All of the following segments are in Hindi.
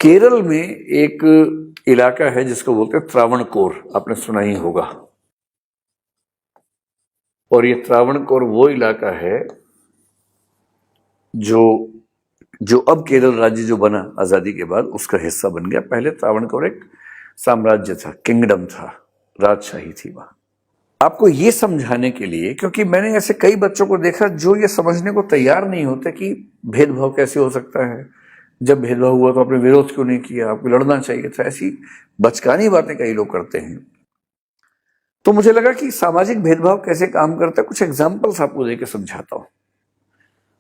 केरल में एक इलाका है जिसको बोलते हैं त्रावणकोर, आपने सुना ही होगा। और ये त्रावणकोर वो इलाका है जो जो अब केरल राज्य जो बना आजादी के बाद उसका हिस्सा बन गया। पहले त्रावणकोर एक साम्राज्य था, किंगडम था, राजशाही थी वहां। आपको ये समझाने के लिए, क्योंकि मैंने ऐसे कई बच्चों को देखा जो ये समझने को तैयार नहीं होते कि भेदभाव कैसे हो सकता है, जब भेदभाव हुआ तो आपने विरोध क्यों नहीं किया, आपको लड़ना चाहिए था, ऐसी बचकानी बातें कई लोग करते हैं। तो मुझे लगा कि सामाजिक भेदभाव कैसे काम करता है, कुछ एग्जाम्पल्स आपको देकर समझाता हूं।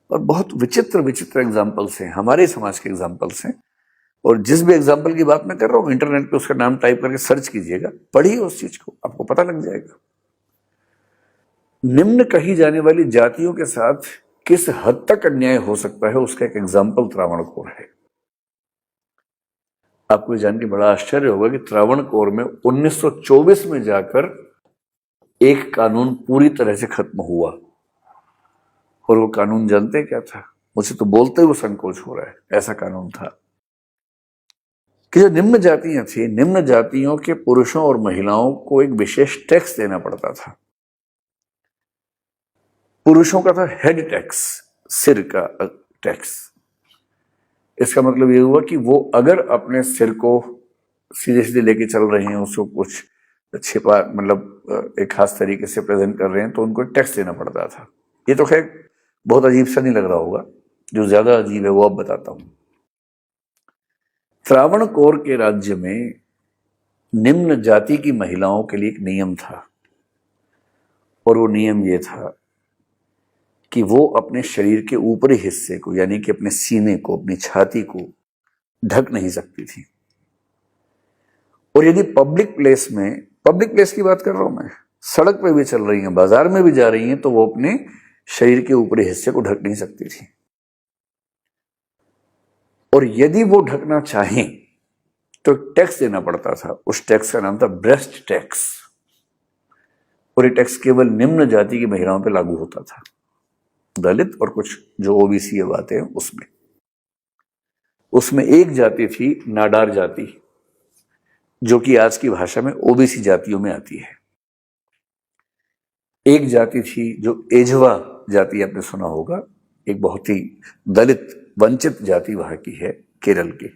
और बहुत विचित्र विचित्र एग्जाम्पल्स हैं, हमारे समाज के एग्जाम्पल्स हैं। और जिस भी एग्जाम्पल की बात मैं कर रहा हूं, इंटरनेट पे उसका नाम टाइप करके सर्च कीजिएगा, पढ़िए उस चीज को, आपको पता लग जाएगा। निम्न कही जाने वाली जातियों के साथ किस हद तक अन्याय हो सकता है उसका एक एग्जाम्पल त्रावणकोर है। आपको जान के बड़ा आश्चर्य होगा कि त्रावणकोर में 1924 में जाकर एक कानून पूरी तरह से खत्म हुआ। और वो कानून जानते क्या था? मुझे तो बोलते हुए संकोच हो रहा है। ऐसा कानून था कि जो निम्न जातियां थी, निम्न जातियों के पुरुषों और महिलाओं को एक विशेष टैक्स देना पड़ता था। पुरुषों का था हेड टैक्स, सिर का टैक्स। इसका मतलब ये हुआ कि वो अगर अपने सिर को सीधे सीधे लेके चल रहे हैं, उसको कुछ छिपा, मतलब एक खास तरीके से प्रेजेंट कर रहे हैं, तो उनको टैक्स देना पड़ता था। ये तो खैर बहुत अजीब सा नहीं लग रहा होगा, जो ज्यादा अजीब है वो अब बताता हूं। त्रावणकोर के राज्य में निम्न जाति की महिलाओं के लिए एक नियम था। और वो नियम ये था कि वो अपने शरीर के ऊपरी हिस्से को, यानी कि अपने सीने को, अपनी छाती को ढक नहीं सकती थी। और यदि पब्लिक प्लेस की बात कर रहा हूं मैं, सड़क पे भी चल रही हैं, बाजार में भी जा रही हैं, तो वो अपने शरीर के ऊपरी हिस्से को ढक नहीं सकती थी। और यदि वो ढकना चाहें तो टैक्स देना पड़ता था। उस टैक्स का नाम था ब्रेस्ट टैक्स। और ये टैक्स केवल निम्न जाति की महिलाओं पर लागू होता था, दलित और कुछ जो ओबीसी आते हैं उसमें एक जाति थी नाडार जाति, जो कि आज की भाषा में ओबीसी जातियों में आती है। एक जाति थी जो एझवा जाति, आपने सुना होगा, एक बहुत ही दलित वंचित जाति वहां की है, केरल की।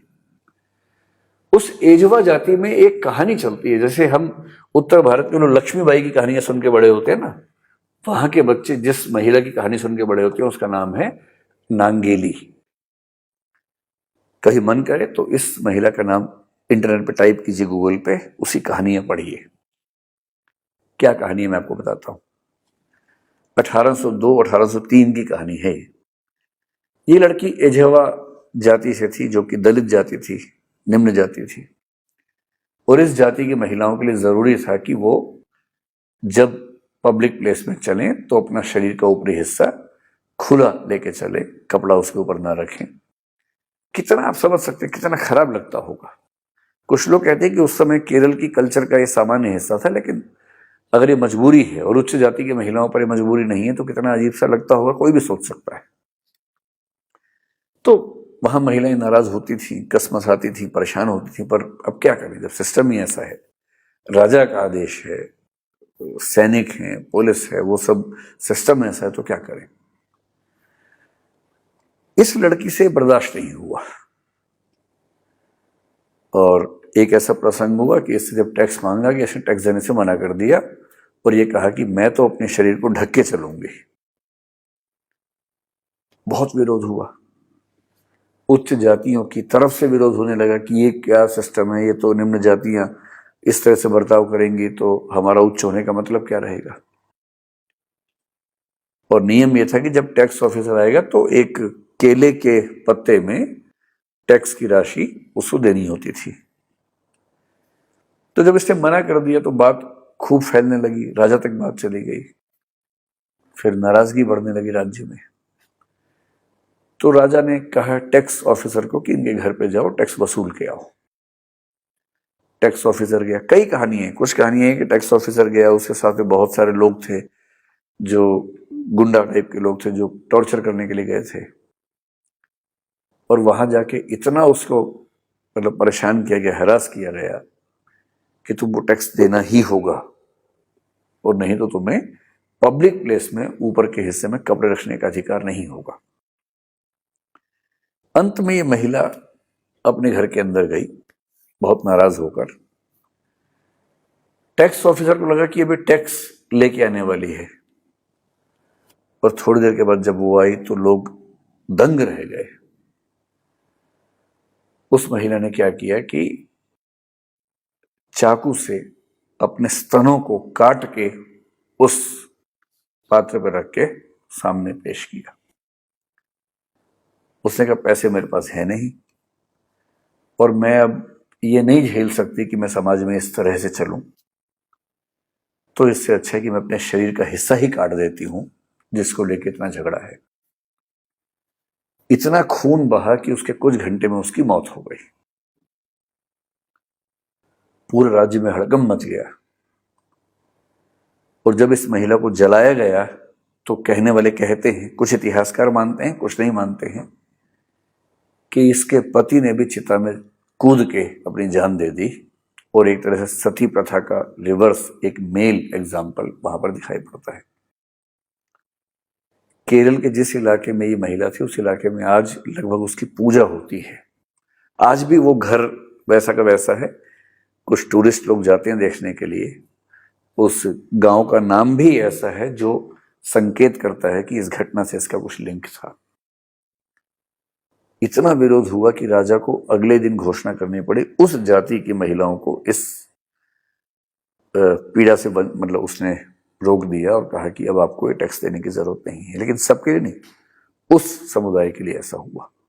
उस एझवा जाति में एक कहानी चलती है, जैसे हम उत्तर भारत में लोग लक्ष्मीबाई की कहानियां सुन के बड़े होते हैं ना, वहां के बच्चे जिस महिला की कहानी सुन के बड़े होते हैं उसका नाम है नांगेली। कहीं मन करे तो इस महिला का नाम इंटरनेट पे टाइप कीजिए, गूगल पे, उसी कहानियां पढ़िए। क्या कहानी है मैं आपको बताता हूं। 1802-1803 की कहानी है। ये लड़की एझवा जाति से थी, जो कि दलित जाति थी, निम्न जाति थी। और इस जाति की महिलाओं के लिए जरूरी था कि वो जब पब्लिक प्लेस में चलें तो अपना शरीर का ऊपरी हिस्सा खुला लेके चले, कपड़ा उसके ऊपर ना रखें। कितना आप समझ सकते हैं कितना खराब लगता होगा। कुछ लोग कहते हैं कि उस समय केरल की कल्चर का ये सामान्य हिस्सा था, लेकिन अगर ये मजबूरी है और उच्च जाति की महिलाओं पर ये मजबूरी नहीं है तो कितना अजीब सा लगता होगा, कोई भी सोच सकता है। तो वहां महिलाएं नाराज होती थी, कसमसाती थी, परेशान होती थी, पर अब क्या करें जब सिस्टम ही ऐसा है, राजा का आदेश है, सैनिक हैं, पुलिस है, वो सब सिस्टम ऐसा है, तो क्या करें। इस लड़की से बर्दाश्त नहीं हुआ और एक ऐसा प्रसंग हुआ कि इससे जब टैक्स मांगा कि इसने टैक्स देने से मना कर दिया और ये कहा कि मैं तो अपने शरीर को ढक के चलूंगी। बहुत विरोध हुआ, उच्च जातियों की तरफ से विरोध होने लगा कि ये क्या सिस्टम है, ये तो निम्न जातियां इस तरह से बर्ताव करेंगी तो हमारा उच्च होने का मतलब क्या रहेगा। और नियम ये था कि जब टैक्स ऑफिसर आएगा तो एक केले के पत्ते में टैक्स की राशि उसको देनी होती थी। तो जब इसने मना कर दिया तो बात खूब फैलने लगी, राजा तक बात चली गई। फिर नाराजगी बढ़ने लगी राज्य में। तो राजा ने कहा टैक्स ऑफिसर को कि इनके घर पे जाओ, टैक्स वसूल के आओ। टैक्स ऑफिसर गया। कई कहानी है, कुछ कहानी है कि टैक्स ऑफिसर गया, उसके साथ में बहुत सारे लोग थे जो गुंडा टाइप के लोग थे, जो टॉर्चर करने के लिए गए थे। और वहां जाके इतना उसको मतलब परेशान किया गया, हरास किया गया कि तुम वो टैक्स देना ही होगा और नहीं तो तुम्हें पब्लिक प्लेस में ऊपर के हिस्से में कपड़े रखने का अधिकार नहीं होगा। अंत में ये महिला अपने घर के अंदर गई बहुत नाराज होकर। टैक्स ऑफिसर को लगा कि अभी टैक्स लेके आने वाली है, और थोड़ी देर के बाद जब वो आई तो लोग दंग रह गए। उस महिला ने क्या किया कि चाकू से अपने स्तनों को काट के उस पात्र पर रख के सामने पेश किया। उसने कहा पैसे मेरे पास है नहीं और मैं अब ये नहीं झेल सकती कि मैं समाज में इस तरह से चलूं, तो इससे अच्छा है कि मैं अपने शरीर का हिस्सा ही काट देती हूं जिसको लेके इतना झगड़ा है। इतना खून बहा कि उसके कुछ घंटे में उसकी मौत हो गई। पूरे राज्य में हड़कंप मच गया और जब इस महिला को जलाया गया तो कहने वाले कहते हैं, कुछ इतिहासकार मानते हैं, कुछ नहीं मानते हैं, कि इसके पति ने भी चिता में कूद के अपनी जान दे दी और एक तरह से सती प्रथा का रिवर्स एक मेल एग्जाम्पल वहां पर दिखाई पड़ता है। केरल के जिस इलाके में ये महिला थी उस इलाके में आज लगभग उसकी पूजा होती है। आज भी वो घर वैसा का वैसा है, कुछ टूरिस्ट लोग जाते हैं देखने के लिए। उस गांव का नाम भी ऐसा है जो संकेत करता है कि इस घटना से इसका कुछ लिंक था। इतना विरोध हुआ कि राजा को अगले दिन घोषणा करनी पड़ी उस जाति की महिलाओं को इस पीड़ा से मतलब उसने रोक दिया और कहा कि अब आपको ये टैक्स देने की जरूरत नहीं है। लेकिन सबके लिए नहीं, उस समुदाय के लिए ऐसा हुआ।